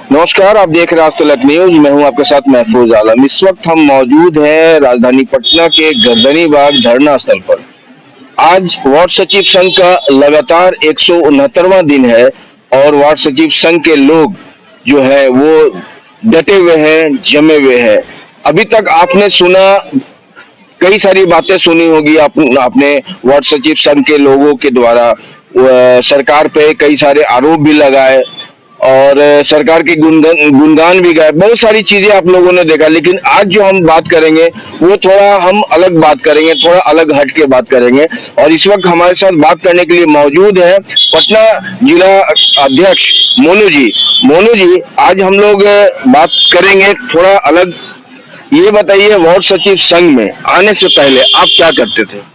नमस्कार, आप देख रहे हैं आज तलक न्यूज। मैं हूं आपके साथ महफूज आलम। इस वक्त हम मौजूद हैं राजधानी पटना के गर्दनीबाग धरना स्थल पर। आज वार्ड सचिव संघ का लगातार 169वां दिन है और वार्ड सचिव संघ के लोग जो है वो डटे हुए हैं, जमे हुए हैं। अभी तक आपने सुना, कई सारी बातें सुनी होगी आपने वार्ड सचिव संघ के लोगों के द्वारा सरकार पे कई सारे आरोप भी लगाए और सरकार के गुणगान भी गाए। बहुत सारी चीजें आप लोगों ने देखा, लेकिन आज जो हम बात करेंगे वो थोड़ा हम अलग बात करेंगे, थोड़ा अलग हट के बात करेंगे। और इस वक्त हमारे साथ बात करने के लिए मौजूद है पटना जिला अध्यक्ष मोनू जी। मोनू जी, आज हम लोग बात करेंगे थोड़ा अलग। ये बताइए, वार्ड सचिव संघ में आने से पहले आप क्या करते थे?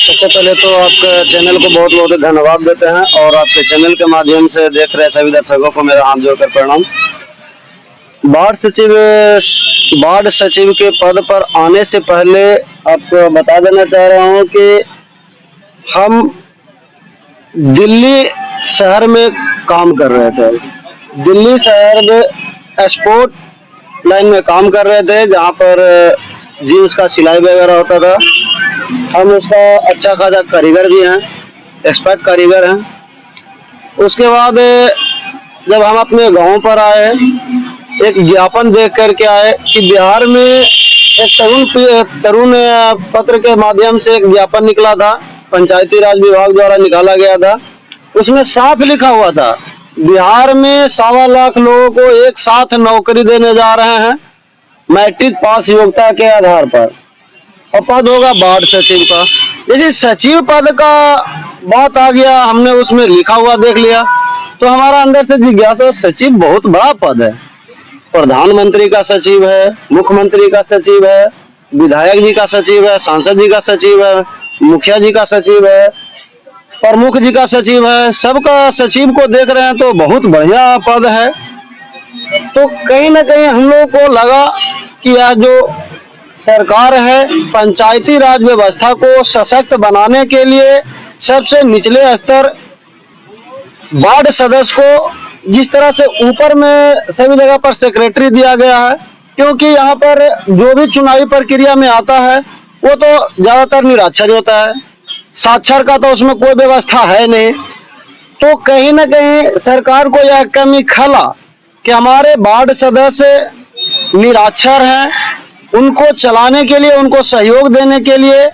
सबसे पहले तो आपके चैनल को बहुत बहुत धन्यवाद देते हैं और आपके चैनल के माध्यम से देख रहे सभी दर्शकों को मेरा हाथ जोड़कर प्रणाम। वार्ड सचिव के पद पर आने से पहले आपको बता देना चाह रहा हूं कि हम दिल्ली शहर में काम कर रहे थे। दिल्ली शहर में स्पोर्ट लाइन में काम कर रहे थे, जहां पर जीन्स का सिलाई वगैरह होता था। हम उसका अच्छा खासा कारीगर भी हैं, एक्सपर्ट कारीगर हैं। उसके बाद जब हम अपने गांव पर आए, एक ज्ञापन देख करके आए कि बिहार में एक तरुण पत्र के माध्यम से एक ज्ञापन निकला था, पंचायती राज विभाग द्वारा निकाला गया था। उसमें साफ लिखा हुआ था बिहार में 1.25 लाख लोगों को एक साथ नौकरी देने जा रहे हैं मैट्रिक पास योग्यता के आधार पर, और पद होगा वार्ड सचिव का। जैसे सचिव पद का बात आ गया, हमने उसमें लिखा हुआ देख लिया तो हमारा अंदर से जिज्ञासा, सचिव बहुत बड़ा पद है। प्रधानमंत्री का सचिव है, मुख्यमंत्री का सचिव है, विधायक जी का सचिव है, सांसद जी का सचिव है, मुखिया जी का सचिव है, प्रमुख जी का सचिव है। सबका सचिव को देख रहे हैं तो बहुत बढ़िया पद है। तो कहीं ना कहीं हम लोग को लगा कि यह जो सरकार है, पंचायती राज व्यवस्था को सशक्त बनाने के लिए सबसे निचले स्तर वार्ड सदस्य को जिस तरह से ऊपर में सभी जगह पर सेक्रेटरी दिया गया है, क्योंकि यहाँ पर जो भी चुनावी प्रक्रिया में आता है वो तो ज्यादातर निरक्षर होता है, साक्षर का तो उसमें कोई व्यवस्था है नहीं। तो कहीं ना कहीं सरकार को यह कमी खला कि हमारे वार्ड सदस्य निरक्षर हैं, उनको चलाने के लिए, उनको सहयोग देने के लिए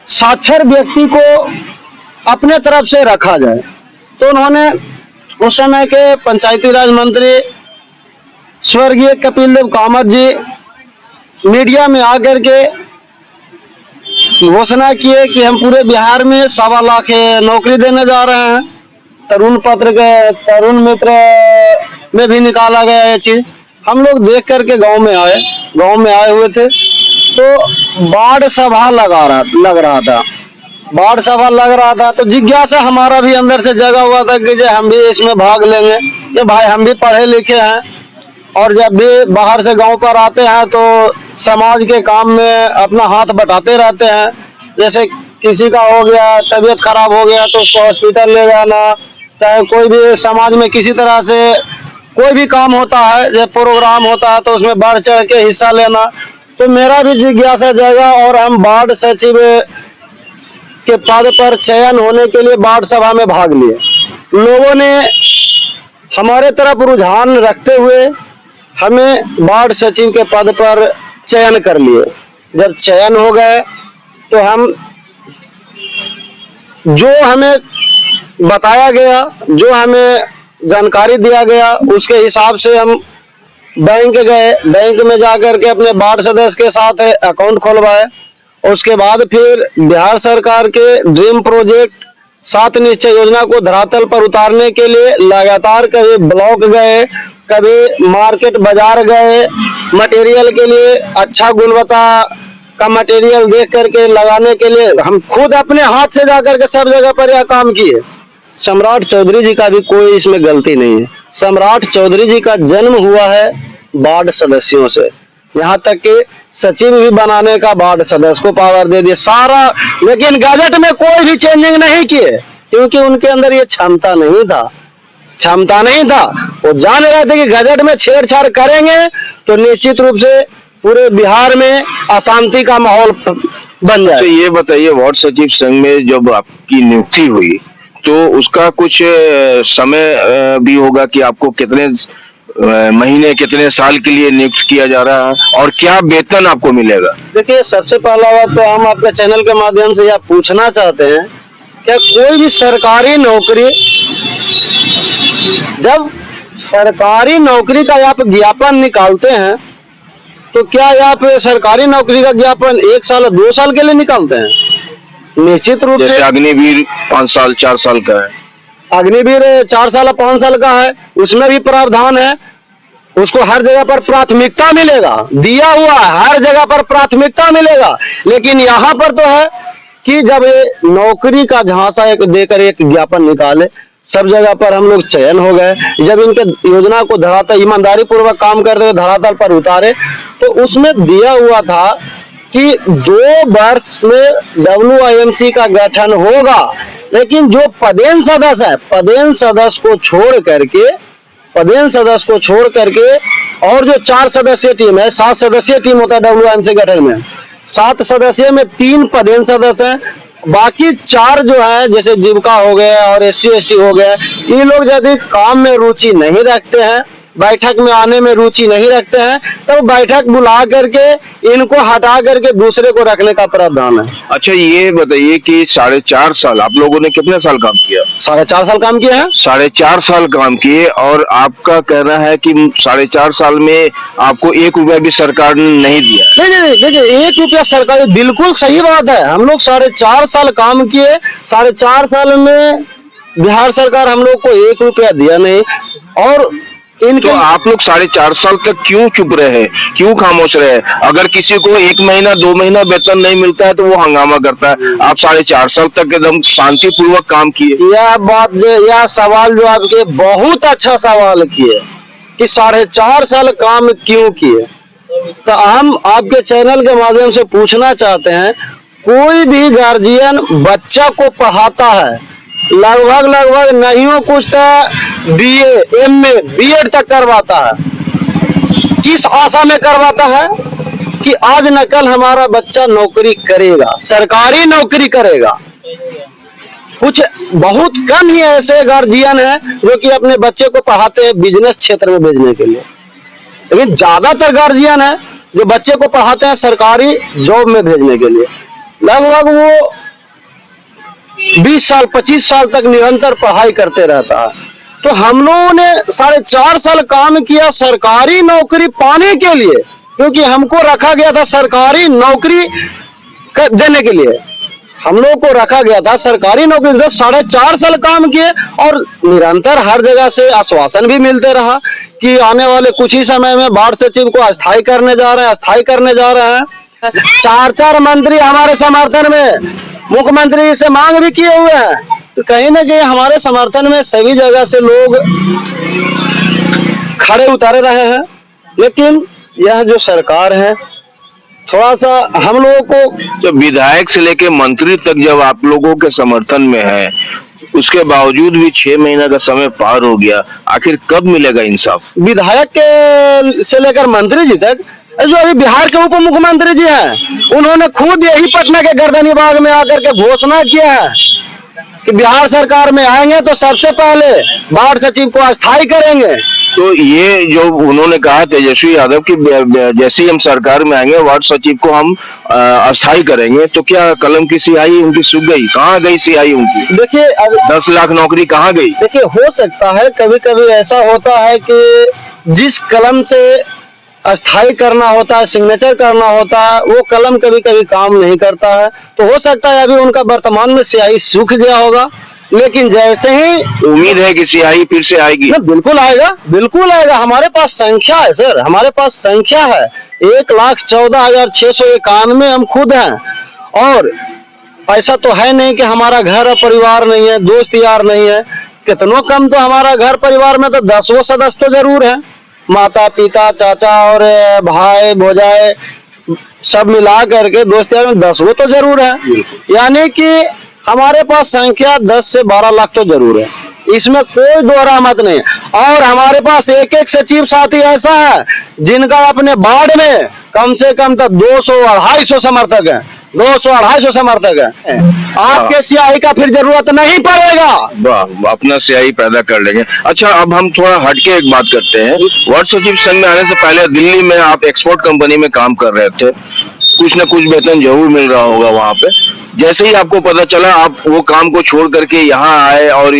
साक्षर व्यक्ति को अपने तरफ से रखा जाए। तो उन्होंने उस समय के पंचायती राज मंत्री स्वर्गीय कपिल देव कामत जी मीडिया में आकर के घोषणा किए कि हम पूरे बिहार में 1.25 लाख नौकरी देने जा रहे हैं। तरुण पत्र के तरुण मित्र में भी निकाला गया ये चीज। हम लोग देख करके गांव में आए हुए थे तो वार्ड सभा लग रहा था तो जिज्ञासा हमारा भी अंदर से जगा हुआ था कि हम भी इसमें भाग लेंगे। ये भाई हम भी पढ़े लिखे हैं और जब भी बाहर से गांव पर आते हैं तो समाज के काम में अपना हाथ बटाते रहते हैं। जैसे किसी का हो गया, तबीयत खराब हो गया तो उसको हॉस्पिटल ले जाना, चाहे कोई भी समाज में किसी तरह से कोई भी काम होता है, जब प्रोग्राम होता है तो उसमें बढ़ चढ़ के हिस्सा लेना। तो मेरा भी जिज्ञासा जगा और हम वार्ड सचिव के पद पर चयन होने के लिए वार्ड सभा में भाग लिए। लोगों ने हमारे तरफ रुझान रखते हुए हमें वार्ड सचिव के पद पर चयन कर लिए। जब चयन हो गए तो हम जो हमें बताया गया, जो हमें जानकारी दिया गया, उसके हिसाब से हम बैंक गए। बैंक में जाकर के अपने वार्ड सदस्य के साथ अकाउंट खुलवाए। उसके बाद फिर बिहार सरकार के ड्रीम प्रोजेक्ट 7 निश्चय योजना को धरातल पर उतारने के लिए लगातार कभी ब्लॉक गए, कभी मार्केट बाजार गए, मटेरियल के लिए अच्छा गुणवत्ता का मटेरियल देख करके लगाने के लिए हम खुद अपने हाथ से जाकर के सब जगह पर यह काम किए। सम्राट चौधरी जी का भी कोई इसमें गलती नहीं है। सम्राट चौधरी जी का जन्म हुआ है वार्ड सदस्यों से, यहाँ तक कि सचिव भी बनाने का वार्ड सदस्य को पावर दे दिया सारा। लेकिन गजट में कोई भी चेंजिंग नहीं किए क्योंकि उनके अंदर ये क्षमता नहीं था। वो जान रहे थे कि गजट में छेड़छाड़ करेंगे तो निश्चित रूप से पूरे बिहार में अशांति का माहौल बन तो जाए। ये बताइए, वार्ड सचिव संघ में जब आपकी नियुक्ति हुई तो उसका कुछ समय भी होगा कि आपको कितने महीने, कितने साल के लिए नियुक्त किया जा रहा है और क्या वेतन आपको मिलेगा? देखिए, सबसे पहला बात तो हम आपके चैनल के माध्यम से यह पूछना चाहते हैं, क्या कोई भी सरकारी नौकरी, जब सरकारी नौकरी का आप ज्ञापन निकालते हैं तो क्या आप सरकारी नौकरी का ज्ञापन 1 साल 2 साल के लिए निकालते हैं? निश्चित रूप जैसे से अग्निवीर 5 साल 4 साल का है, अग्निवीर 4 साल 5 साल का है, उसमें भी प्रावधान है, उसको हर जगह पर प्राथमिकता मिलेगा, दिया हुआ है, हर जगह पर प्राथमिकता मिलेगा। लेकिन यहाँ पर तो है कि जब ये नौकरी का झांसा एक देकर एक ज्ञापन निकाले, सब जगह पर हम लोग चयन हो गए, जब इनके योजना को धरातल ईमानदारी पूर्वक काम करते हुए धरातल पर उतारे तो उसमें दिया हुआ था कि 2 वर्ष में WIMC का गठन होगा। लेकिन जो पदेन सदस्य है, पदेन सदस्य को छोड़ करके और जो 4 सदस्यीय टीम है, 7 सदस्यीय टीम होता है WIMC गठन में, 7 सदस्य में 3 पदेन सदस्य हैं, बाकी 4 जो है जैसे जीविका हो गए और SC ST हो गए, ये लोग यदि काम में रुचि नहीं रखते हैं, बैठक में आने में रुचि नहीं रखते हैं, तो बैठक बुला करके इनको हटा करके दूसरे को रखने का प्रावधान है। अच्छा ये बताइए कि 4.5 साल आप लोगों ने कितने साल काम किया? 4.5 साल काम किया है। 4.5 साल काम किए और आपका कहना है कि 4.5 साल में आपको 1 रुपया भी सरकार ने नहीं दिया? नहीं, देखिए 1 रुपया सरकार, बिल्कुल सही बात है। हम लोग 4.5 साल काम किए, 4.5 साल में बिहार सरकार हम लोग को 1 रुपया दिया नहीं। और तो आप लोग 4.5 साल तक क्यों चुप रहे, क्यों खामोश रहे? अगर किसी को 1 महीना 2 महीना वेतन नहीं मिलता है तो वो हंगामा करता है, आप 4.5 साल तक एकदम शांतिपूर्वक काम किए। यह सवाल जो आपके बहुत अच्छा सवाल किए कि 4.5 साल काम क्यों किए, तो हम आपके चैनल के माध्यम से पूछना चाहते हैं, कोई भी गार्जियन बच्चा को पढ़ाता है, लगभग नहीं हो कुछ तो BA MA B.Ed तक करवाता है, किस आशा में करवाता है कि आज न कल हमारा बच्चा नौकरी करेगा, सरकारी नौकरी करेगा। कुछ बहुत कम ही ऐसे गार्जियन हैं जो कि अपने बच्चे को पढ़ाते हैं बिजनेस क्षेत्र में भेजने के लिए, लेकिन ज्यादातर गार्जियन है जो बच्चे को पढ़ाते हैं सरकारी जॉब में भेजने के लिए। लगभग वो 20 साल 25 साल तक निरंतर पढ़ाई करते रहता है। तो हम लोगों ने 4.5 साल काम किया सरकारी नौकरी पाने के लिए, क्योंकि हमको रखा गया था सरकारी नौकरी देने के लिए, हम लोग को रखा गया था सरकारी नौकरी। 4.5 साल काम किए और निरंतर हर जगह से आश्वासन भी मिलते रहा कि आने वाले कुछ ही समय में वार्ड सचिव को अस्थायी करने जा रहे हैं। 4 मंत्री हमारे समर्थन में मुख्यमंत्री से मांग भी किए हुए हैं, तो कहीं ना कहीं हमारे समर्थन में सभी जगह से लोग खड़े उतारे रहे हैं। लेकिन यह जो सरकार है, थोड़ा सा हम लोगों को, तो विधायक से लेके मंत्री तक जब आप लोगों के समर्थन में है, उसके बावजूद भी 6 महीना का समय पार हो गया, आखिर कब मिलेगा इंसाफ? विधायक के से लेकर मंत्री जी तक, जो अभी बिहार के उप मुख्यमंत्री जी हैं, उन्होंने खुद यही पटना के गर्दनीबाग में आकर के घोषणा किया है कि बिहार सरकार में आएंगे तो सबसे पहले वार्ड सचिव को अस्थायी करेंगे। तो ये जो उन्होंने कहा तेजस्वी यादव कि जैसे ही हम सरकार में आएंगे वार्ड सचिव को हम अस्थायी करेंगे, तो क्या कलम की स्याही उनकी सूख गई? कहाँ गई स्याही उनकी? देखिए, 10 लाख नौकरी कहाँ गई? देखिए, हो सकता है कभी कभी ऐसा होता है कि जिस कलम से अस्थायी करना होता है, सिग्नेचर करना होता है, वो कलम कभी कभी काम नहीं करता है, तो हो सकता है अभी उनका वर्तमान में स्याही सूख गया होगा। लेकिन जैसे ही उम्मीद है कि स्याही फिर से आएगी। बिल्कुल आएगा, बिल्कुल आएगा। हमारे पास संख्या है सर, हमारे पास संख्या है 1,14,691 हम खुद हैं। और ऐसा तो है नहीं कि हमारा घर और परिवार नहीं है, दोस्त यार नहीं है। कितनों कम तो हमारा घर परिवार में तो 10 सदस्य तो जरूर है, माता पिता चाचा और भाई भौजाई सब मिला करके दोस्त यार में 10 तो जरूर है। यानी कि हमारे पास संख्या 10 से 12 लाख तो जरूर है। इसमें कोई दोहरा मत नहीं। और हमारे पास एक एक सचिव साथी ऐसा है जिनका अपने वार्ड में कम से कम तो 200-250 समर्थक है, 200-250 समर्थक है। आपके सियाही का फिर जरूरत नहीं पड़ेगा। वाह, अपना स्याही पैदा कर लेंगे। अच्छा, अब हम थोड़ा हटके एक बात करते हैं। वार्ड सचिव संघ में आने से पहले दिल्ली में आप एक्सपोर्ट कंपनी में काम कर रहे थे, कुछ न कुछ वेतन जरूर मिल रहा होगा वहां पे। जैसे ही आपको पता चला, आप वो काम को छोड़ करके यहाँ आए और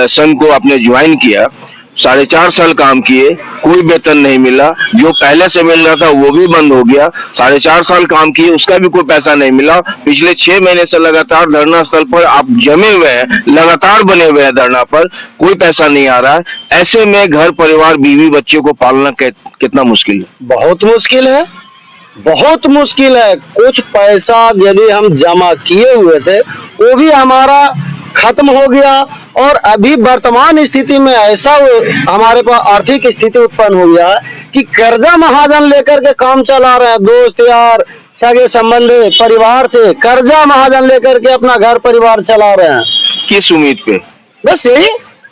संघ को आपने ज्वाइन किया। 4.5 साल काम किए, कोई वेतन नहीं मिला, जो पहले से मिल रहा था वो भी बंद हो गया। 4.5 साल काम किए, उसका भी कोई पैसा नहीं मिला। पिछले 6 महीने से लगातार धरना स्थल पर आप जमे हुए हैं, लगातार बने हुए हैं धरना पर, कोई पैसा नहीं आ रहा है। ऐसे में घर परिवार, बीवी बच्चे को पालना कितना मुश्किल है? बहुत मुश्किल है, बहुत मुश्किल है। कुछ पैसा यदि हम जमा किए हुए थे वो भी हमारा खत्म हो गया। और अभी वर्तमान स्थिति में ऐसा हमारे पास आर्थिक स्थिति उत्पन्न हो गया है कि कर्जा महाजन लेकर के काम चला रहे हैं। दोस्त यार, सगे संबंधी, परिवार से कर्जा महाजन लेकर के अपना घर परिवार चला रहे हैं। किस उम्मीद पे? बस यही,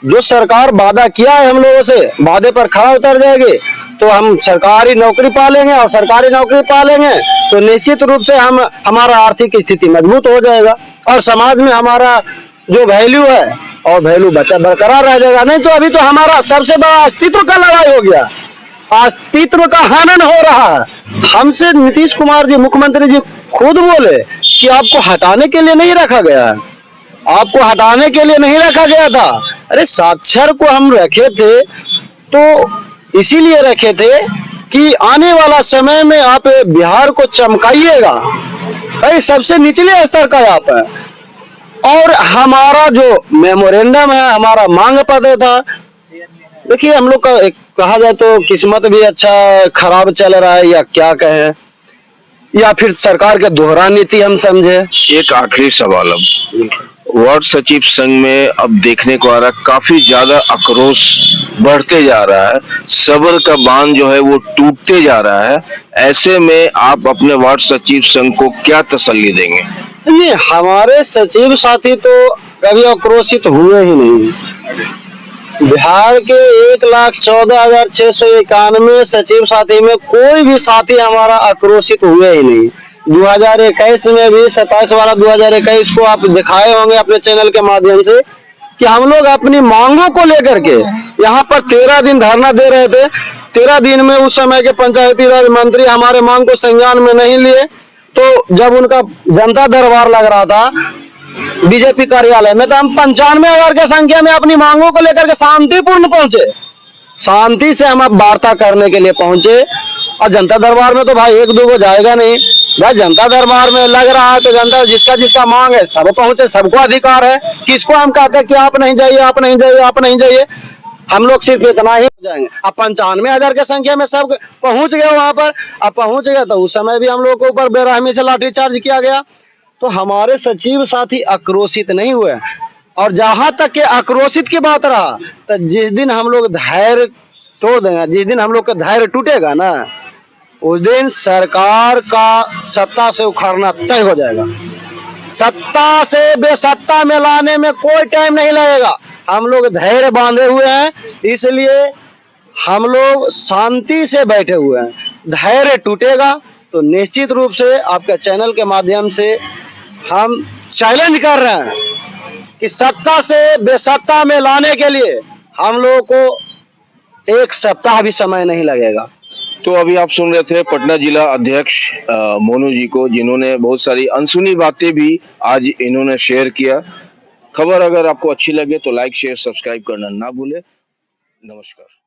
जो सरकार वादा किया है हम लोगों से, वादे पर खड़ा उतर जाएगी तो हम सरकारी नौकरी पालेंगे, और सरकारी नौकरी पालेंगे तो निश्चित रूप से हम हमारा आर्थिक स्थिति मजबूत हो जाएगा और समाज में हमारा जो वैल्यू है और वैल्यू बरकरार रह जाएगा। नहीं तो अभी तो हमारा सबसे बड़ा अस्तित्व का लड़ाई हो गया, अस्तित्व का हनन हो रहा है। हमसे नीतीश कुमार जी, मुख्यमंत्री जी खुद बोले कि आपको हटाने के लिए नहीं रखा गया है, आपको हटाने के लिए नहीं रखा गया था। अरे साक्षर को हम रखे थे तो इसीलिए रखे थे कि आने वाला समय में आप बिहार को चमकाइएगा। अरे सबसे निचले स्तर का आप है। और हमारा जो मेमोरेंडम है, हमारा मांग पत्र था, देखिए हम लोग का कहा जाए तो किस्मत भी अच्छा खराब चल रहा है या क्या कहें, या फिर सरकार के दोहरा नीति हम समझे। एक आखिरी सवाल, अब वार्ड सचिव संघ में अब देखने को आ रहा है काफी ज्यादा आक्रोश बढ़ते जा रहा है, सब्र का बांध जो है वो टूटते जा रहा है। ऐसे में आप अपने वार्ड सचिव संघ को क्या तसल्ली देंगे? नहीं, हमारे सचिव साथी तो कभी आक्रोशित हुए ही नहीं। बिहार के 1,14,691 सचिव साथी में कोई भी साथी हमारा आक्रोशित हुए ही नहीं। 2021 में भी 27/12/2021 को आप दिखाए होंगे अपने चैनल के माध्यम से कि हम लोग अपनी मांगों को लेकर के यहाँ पर 13 दिन धरना दे रहे थे। 13 दिन में उस समय के पंचायती राज मंत्री हमारे मांग को संज्ञान में नहीं लिए। तो जब उनका जनता दरबार लग रहा था बीजेपी कार्यालय में, तो हम 95,000 की संख्या में अपनी मांगों को लेकर के शांतिपूर्ण पहुंचे, शांति से हम अब वार्ता करने के लिए पहुंचे। और जनता दरबार में तो भाई 1-2 को जाएगा नहीं भाई, जनता दरबार में लग रहा है तो जनता जिसका जिसका मांग है सब पहुंचे, सबको अधिकार है। किसको हम कहते हैं कि आप नहीं जाइए, आप नहीं जाइए, आप नहीं जाइए। हम लोग सिर्फ इतना ही हो जाएंगे। अब 95,000 की संख्या में सब पहुंच गए वहां पर। अब पहुंच गए तो उस समय भी हम लोग के ऊपर बेरहमी से लाठीचार्ज किया गया। तो हमारे सचिव साथी आक्रोशित नहीं हुए। और जहां तक के आक्रोशित की बात रहा, तो जिस दिन हम लोग धैर्य तोड़ देंगे, जिस दिन हम लोग का धैर्य टूटेगा ना, उस दिन सरकार का सत्ता से उखाड़ना तय हो जाएगा। सत्ता से बेसत्ता में लाने में कोई टाइम नहीं लगेगा। हम लोग धैर्य बांधे हुए हैं, इसलिए हम लोग शांति से बैठे हुए हैं। धैर्य टूटेगा तो निश्चित रूप से आपके चैनल के माध्यम से हम चैलेंज कर रहे हैं कि सत्ता से बेसत्ता में लाने के लिए हम लोगों को 1 सप्ताह भी समय नहीं लगेगा। तो अभी आप सुन रहे थे पटना जिला अध्यक्ष मोनू जी को, जिन्होंने बहुत सारी अनसुनी बातें भी आज इन्होंने शेयर किया। खबर अगर आपको अच्छी लगे तो लाइक, शेयर, सब्सक्राइब करना ना भूले। नमस्कार।